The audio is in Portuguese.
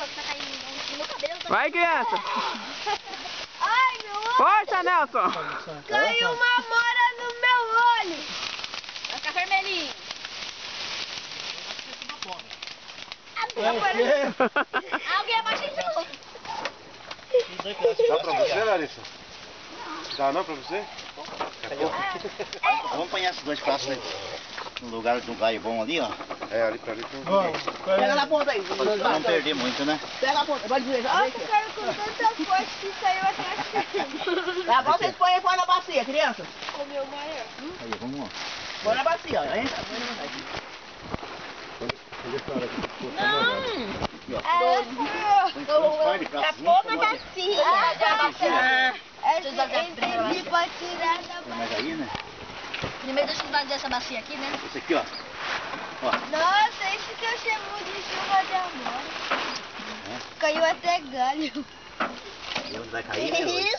ó, que tá caindo no meu cabelo. Vai, criança. Ai, meu olho. Força, Nelson. Caiu uma mora no meu olho. Vai ficar vermelhinho. Alguém abaixa de novo. Dá pra você, Larissa? Dá não pra você? Vamos apanhar esses dois pratos aí. No lugar de um galho bom ali, ó. É, ali pra ali. Pega na ponta aí. Pra não perder muito, né? Pega a ponta, pode dizer. Olha o cara com tanta força que saiu até Tá bom, vocês põem na bacia, criança. o meu maior. Aí, vamos lá. Põe na bacia, ó. Entra. Tá pouco na bacia. Entendi, pode tirar da Tem mais aí, né? Primeiro deixa eu dar dessa bacia aqui, né? Esse aqui, ó. Nossa, isso que eu chamo de chuva de amor. Caiu até galho. E onde vai cair, né? Isso!